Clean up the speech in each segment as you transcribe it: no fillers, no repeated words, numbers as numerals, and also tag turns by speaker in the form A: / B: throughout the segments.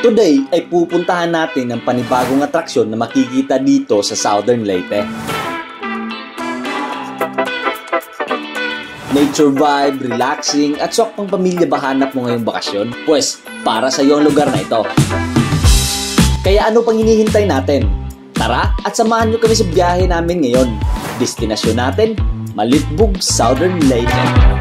A: Today ay pupuntahan natin ang panibagong atraksyon na makikita dito sa Southern Leyte. Nature vibe, relaxing at swak pang pamilya ba hanap mo ngayong bakasyon? Pwes, para sa iyo ang lugar na ito. Kaya ano pang hinihintay natin? Tara at samahan nyo kami sa biyahe namin ngayon. Destinasyon natin, Malitbog, Southern Leyte.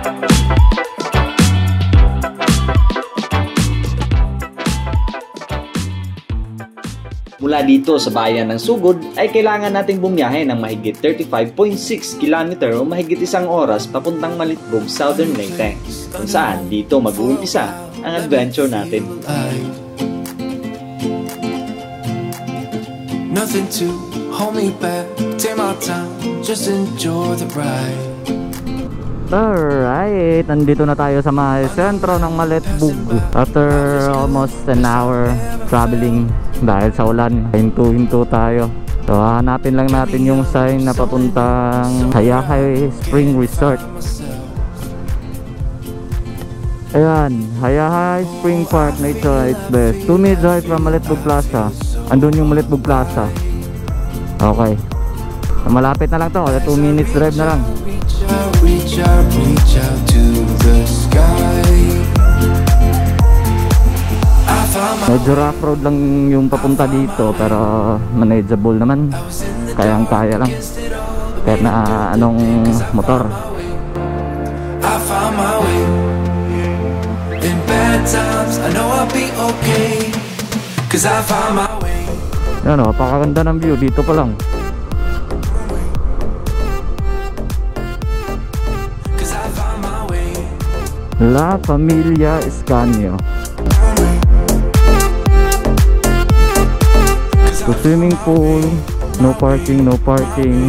A: Mula dito sa bayan ng Sugod ay kailangan nating bumiyahe ng mahigit 35.6 km o mahigit 1 oras papuntang Malitbog, Southern Leyte, kung saan dito mag-uumpisa ang adventure natin. Nothing to hold me back, take my time, just enjoy the ride.
B: Alright, nandito na tayo sa may sentro ng Malitbog. After almost an hour traveling dahil sa ulan, hinto-hinto tayo. So hanapin lang natin yung sign na papuntang Hayahay Spring Resort. Ayan, Hayahay Spring Park Nature It's Best. 2-minute drive from Malitbog Plaza. Andun yung Malitbog Plaza. Okay, malapit na lang to, 2 minutes drive na lang.
C: Reach out to the sky.
B: Medyo rough road lang yung papunta dito, pero manageable naman. Kayang-kaya lang kahit na anong motor.
C: I found my way. In bad times I know I'll be okay, 'cause I found my way.
B: Yan o, napakaganda ng view dito pa lang. La Familia Escanio. So, swimming pool, no parking, no parking.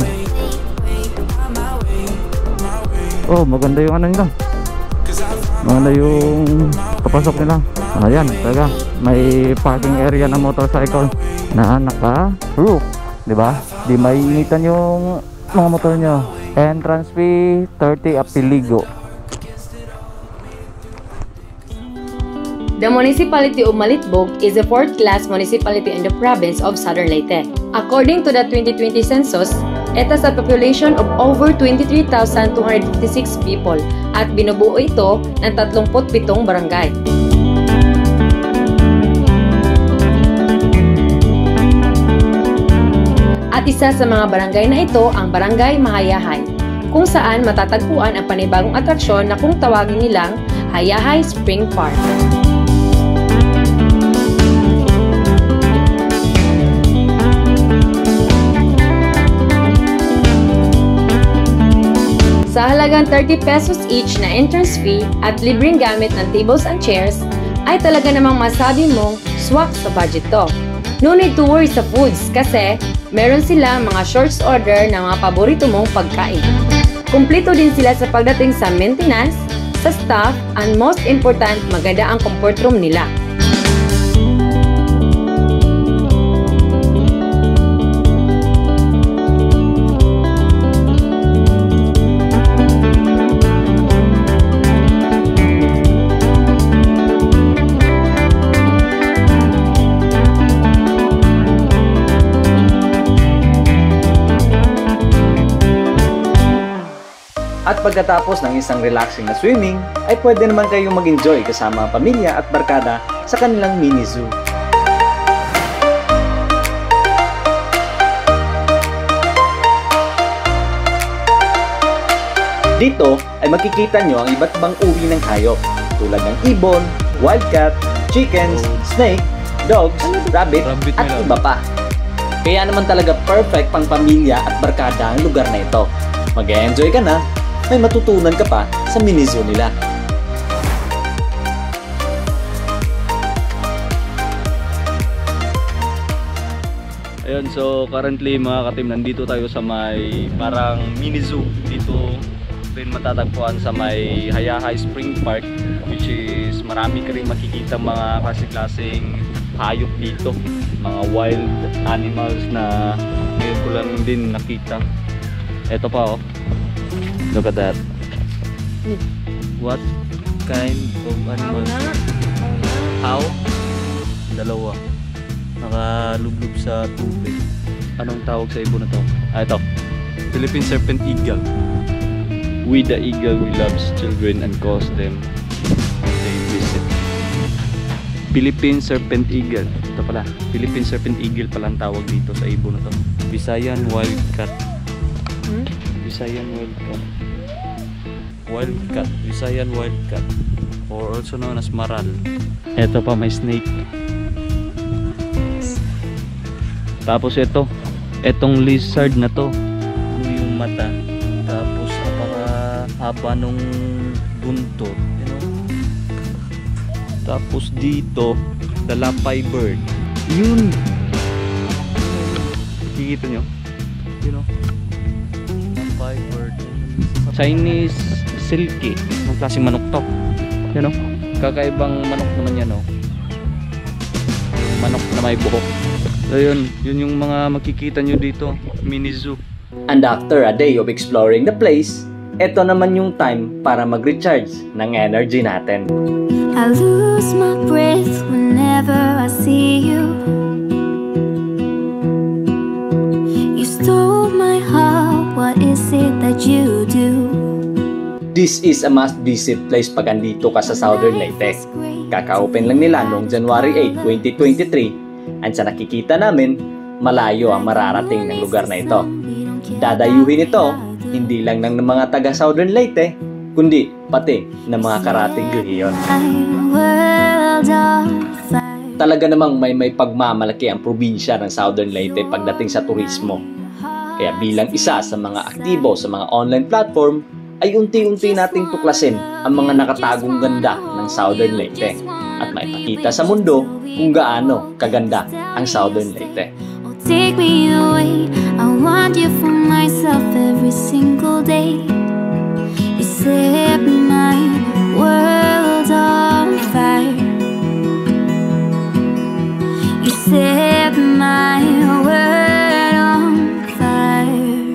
B: Oh, maganda yung ano nila. Maganda yung papasok nila. Ayan, talaga may parking area na motorcycle na naka-roof, di ba? Di maiinitan yung mga motor nyo. Entrance fee 30 apiligo.
D: The municipality of Malitbog is a 4th-class municipality in the province of Southern Leyte. According to the 2020 census, it has a population of over 23,256 people at binubuo ito ng 37 barangay. At isa sa mga barangay na ito ang Barangay Mahayahay, kung saan matatagpuan ang panibagong atraksyon na kung tawagin nilang Hayahay Spring Park. Sa halagang 30 pesos each na entrance fee at libreng gamit ng tables and chairs, ay talaga namang masabi mong swak sa budget to. No need to worry sa foods kasi meron sila mga shorts order ng mga paborito mong pagkain. Kumpleto din sila sa pagdating sa maintenance, sa staff, and most important, maganda ang comfort room nila.
A: At pagkatapos ng isang relaxing na swimming, ay pwede naman kayong mag-enjoy kasama ang pamilya at barkada sa kanilang mini zoo. Dito ay makikita nyo ang iba't ibang uri ng hayop tulad ng ibon, wildcat, chickens, snake, dogs, rabbit at iba pa. Kaya naman talaga perfect pang pamilya at barkada ang lugar na ito. Mag-e-enjoy ka na, may matutunan ka pa sa mini zoo nila.
E: Ayun, so currently mga ka-team, nandito tayo sa may parang mini zoo. Dito rin matatagpuan sa may Hayahay Spring Park, which is marami ka rin makikita mga klase-klaseng hayop dito, mga wild animals na ngayon ko lang din nakita. Ito pa oh, look at that. What kind of animals? How? Dalawa. nakalublub sa tubig. Anong tawag sa ibon na to? Ito. Philippine Serpent Eagle. With the eagle, we loves children and cause them they visit. Philippine Serpent Eagle. Ito pala. Philippine Serpent Eagle pala ang tawag dito sa ibon na to. Visayan Wildcat. Visayan Wildcat. Wildcat. Visayan Wildcat. Or also known as Maral. Ito pa may snake. Tapos ito. Etong lizard na to. Ano yung mata. Tapos napakahaba nung buntot. You know? Tapos dito, the lapay bird. Yun! Kikita nyo? You know? Lapay bird. Chinese silky. Anong klaseng manok to? You know? Kakaibang manok naman yan, no? Yung manok na may buhok. So yun yung mga makikita nyo dito. Mini zoo.
A: And after a day of exploring the place, eto naman yung time para mag-recharge ng energy natin.
F: I lose my breath whenever I see you. You stole my heart, what is it that you do?
A: This is a must-visit place pag andito ka sa Southern Leyte. Kaka-open lang nila noong January 8, 2023. And sa nakikita namin, malayo ang mararating ng lugar na ito. Dadayuhin ito, hindi lang ng mga taga Southern Leyte, kundi pati ng mga karating rehiyon. Talaga namang may pagmamalaki ang probinsya ng Southern Leyte pagdating sa turismo. Kaya bilang isa sa mga aktibo sa mga online platform, ay unti-unti nating tuklasin ang mga nakatagong ganda ng Southern Leyte at maipakita sa mundo kung gaano kaganda ang Southern Leyte.
F: Take me away, I want you for myself every single day. You set my world on fire. You set my world on fire.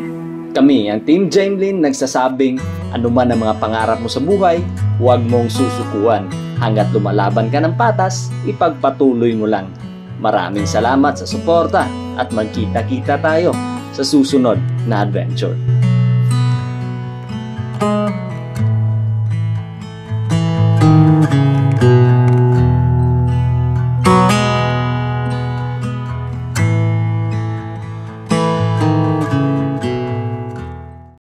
A: Kami, ang Team Jamelin, nagsasabing anuman ang mga pangarap mo sa buhay, huwag mong susukuan. Hanggat lumalaban ka ng patas, ipagpatuloy mo lang. Maraming salamat sa suporta at magkita-kita tayo sa susunod na adventure.